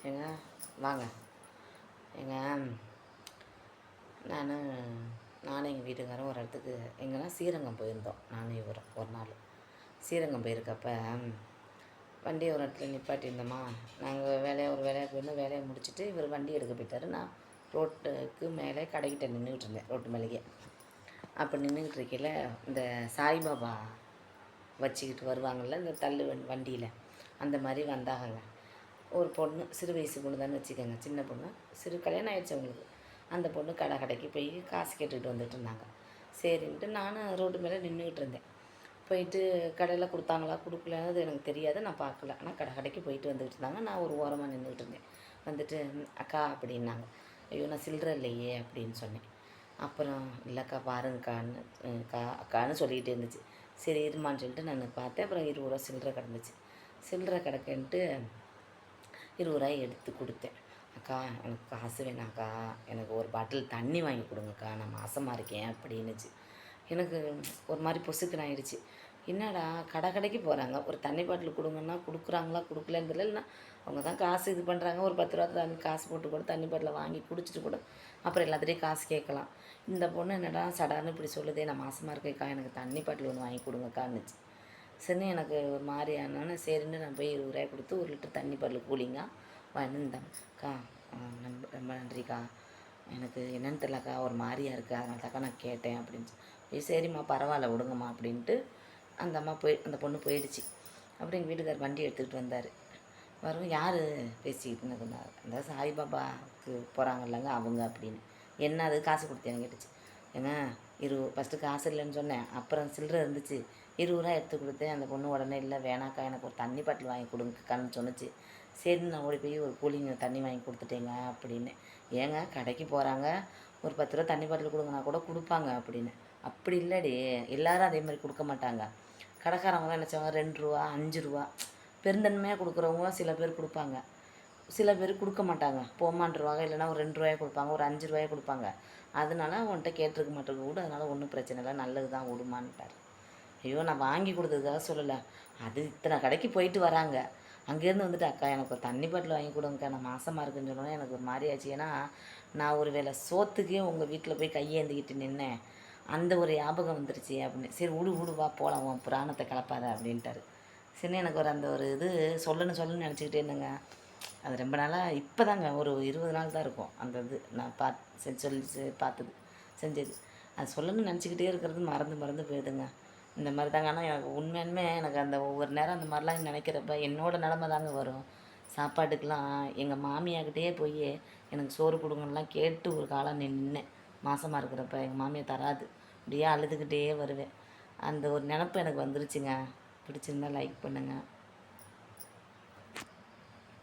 ஏங்க வாங்க ஏங்க. நானும் எங்கள் வீட்டுக்காரரும் ஒரு இடத்துக்கு எங்கன்னா ஸ்ரீரங்கம் போயிருந்தோம். நானும் இவரும் ஒரு நாள் ஸ்ரீரங்கம் போயிருக்கப்ப வண்டியை ஒரு இடத்துல நிப்பாட்டியிருந்தோமா. நாங்கள் ஒரு வேலையாக போயிருந்தோம். வேலையை முடிச்சுட்டு இவர் வண்டி எடுக்க போயிட்டார். நான் ரோட்டுக்கு மேலே கடைக்கிட்ட நின்றுக்கிட்டு இருந்தேன், ரோட்டு மேலேயே. அப்போ நின்றுக்கிட்டு இருக்கையில் இந்த சாய்பாபா வச்சுக்கிட்டு வருவாங்கள்ல, இந்த தள்ளு வண்டியில் அந்த மாதிரி வந்தாங்க. ஒரு பொண்ணு, சிறு வயசு பொண்ணு தானே வச்சுக்கோங்க, சின்ன பொண்ணு, கல்யாணம் ஆகிடுச்சு அவங்களுக்கு. அந்த பொண்ணு கடைக்கு போய் காசு கேட்டுக்கிட்டு வந்துட்டு இருந்தாங்க. சரின்ட்டு நானும் ரோட்டு மேலே நின்றுக்கிட்டு இருந்தேன். போயிட்டு கடையில் கொடுத்தாங்களா கொடுக்கலன்னு எனக்கு தெரியாது, நான் பார்க்கல. ஆனால் கடைக்கு போயிட்டு வந்துக்கிட்டு இருந்தாங்க. நான் ஒரு ஓரமாக நின்றுக்கிட்டு இருந்தேன். வந்துட்டு அக்கா அப்படின்னாங்க. ஐயோ நான் சில்லறை இல்லையே அப்படின்னு சொன்னேன். அப்புறம் இல்லைக்கா பாருங்கக்கான்னு அக்கான்னு சொல்லிக்கிட்டே இருந்துச்சு. சரி இருமான்னு சொல்லிட்டு நான் பார்த்தேன். அப்புறம் 20 ரூபா சில்லறை கிடந்துச்சு. சில்லறை கிடக்குன்ட்டு 20 ரூபாய் எடுத்து கொடுத்தேன். அக்கா எனக்கு காசு வேணாக்கா, எனக்கு ஒரு பாட்டில் தண்ணி வாங்கி கொடுங்கக்கா, நான் மாசமாக இருக்கேன் அப்படின்னுச்சு. எனக்கு ஒரு மாதிரி பொசுக்குன்னு ஆயிடுச்சு. என்னடா கடைக்கு போகிறாங்க, ஒரு தண்ணி பாட்டில் கொடுங்கன்னா கொடுக்குறாங்களா கொடுக்கலன்னு தெரியல. இல்லைன்னா அவங்க தான் காசு இது பண்ணுறாங்க, ஒரு 10 ரூபா தண்ணி காசு போட்டு கூட தண்ணி பாட்டில் வாங்கி குடிச்சிட்டு கூட அப்புறம் எல்லாத்துலேயும் காசு கேட்கலாம். இந்த பொண்ணு என்னடா சடார்னு இப்படி சொல்லுதே, நான் மாசமாக இருக்கேக்கா, எனக்கு தண்ணி பாட்டில் ஒன்று வாங்கி கொடுங்கக்கான்னுச்சு. சரின்னு எனக்கு ஒரு மாதிரி ஆனோன்னு சரின்னு நான் போய் 20 ரூபாய் கொடுத்து 1 லிட்டர் தண்ணி பாட்டில் கூலிங்க வந்தேன். அக்கா ரொம்ப நன்றிக்கா, எனக்கு என்னென்னு தெரியலக்கா, ஒரு மாதிரியாக இருக்குது, அதனால தாக்கா நான் கேட்டேன் அப்படின்னு. சரிம்மா பரவாயில்ல விடுங்கம்மா அப்படின்ட்டு அந்த பொண்ணு போயிடுச்சு. அப்புறம் எங்கள் வீட்டுக்கார் வண்டி எடுத்துக்கிட்டு வந்தார். வரும் யார் பேசிக்கிட்டு இருந்ததுன்னா அந்த சாய்பாபாவுக்கு போகிறாங்கல்லங்க அவங்க அப்படின்னு. என்ன அது காசு கொடுத்தேன்னு கேட்டுச்சு. ஏங்க ஃபஸ்ட்டு காசு இல்லைன்னு சொன்னேன், அப்புறம் சில்லறை இருந்துச்சு, 20 ரூபா எடுத்து கொடுத்தேன். அந்த பொண்ணு உடனே இல்லை வேணாக்கா, எனக்கு ஒரு தண்ணி பாட்டில் வாங்கி கொடுங்கக்கான்னு சொன்னிச்சு. சரின்னு நான் ஓடி போய் ஒரு கூலிங்க தண்ணி வாங்கி கொடுத்துட்டேங்க அப்படின்னு. ஏங்க கடைக்கு போகிறாங்க, ஒரு 10 ரூபா தண்ணி பாட்டில் கொடுங்கன்னா கூட கொடுப்பாங்க அப்படின்னு. அப்படி இல்லடி, எல்லோரும் அதே மாதிரி கொடுக்க மாட்டாங்க. கடைக்காரவங்களாம் நினச்சவங்க 2 ரூபா 5 ரூபா பெருந்தன்மையாக கொடுக்குறவங்க சில பேர் கொடுப்பாங்க, சில பேர் கொடுக்க மாட்டாங்க. போமான்ருவாங்க, இல்லைனா ஒரு 2 ரூபாயை கொடுப்பாங்க, ஒரு 5 ரூபாயை கொடுப்பாங்க. அதனால உன்கிட்ட கேட்டிருக்க மாட்டேங்க கூட, அதனால் ஒன்றும் பிரச்சனை இல்லை, நல்லது தான் விடுமான்ட்டார். ஐயோ நான் வாங்கி கொடுத்ததுக்காக சொல்லலை, அது இத்தனை கடைக்கு போயிட்டு வராங்க, அங்கேருந்து வந்துட்டு அக்கா எனக்கு ஒரு தண்ணி பாட்டில் வாங்கி கொடுங்கக்கா, நான் மாசமாக இருக்குன்னு சொன்னோன்னே எனக்கு ஒரு மாதிரி ஆச்சு. ஏன்னா நான் ஒரு வேளை சோத்துக்கே உங்கள் வீட்டில் போய் கையேந்திக்கிட்டு நின்னேன், அந்த ஒரு ஞாபகம் வந்துருச்சு அப்படின்னு. சரி விடு வா போகலாம், உன் புராணத்தை கலப்பாத அப்படின்ட்டாரு. சரி எனக்கு ஒரு அந்த ஒரு இது சொல்லணும்னு நினச்சிக்கிட்டே இருந்தேங்க. அது ரொம்ப நாளாக இப்போ தாங்க ஒரு 20 நாள் தான் இருக்கும் அந்த இது நான் பார்த்தது செஞ்சது. அது சொல்லணும்னு நினச்சிக்கிட்டே இருக்கிறது மறந்து போயிடுங்க. இந்த மாதிரி தாங்க. ஆனால் எனக்கு உண்மையாலுமே எனக்கு அந்த ஒவ்வொரு நேரம் அந்த மாதிரிலாம் நினைக்கிறப்ப என்னோடய நிலமை தாங்க வரும். சாப்பாட்டுக்கெலாம் எங்கள் மாமியார்கிட்டயே போய் எனக்கு சோறு கொடுங்கலாம் கேட்டு ஒரு காலம் நின்னேன். மாசமாக இருக்கிறப்ப எங்கள் மாமியார் தராது, அப்படியே அழுதுகிட்டே வருவேன். அந்த ஒரு நினப்பு எனக்கு வந்துருச்சுங்க. பிடிச்சிருந்தா லைக் பண்ணுங்கள்.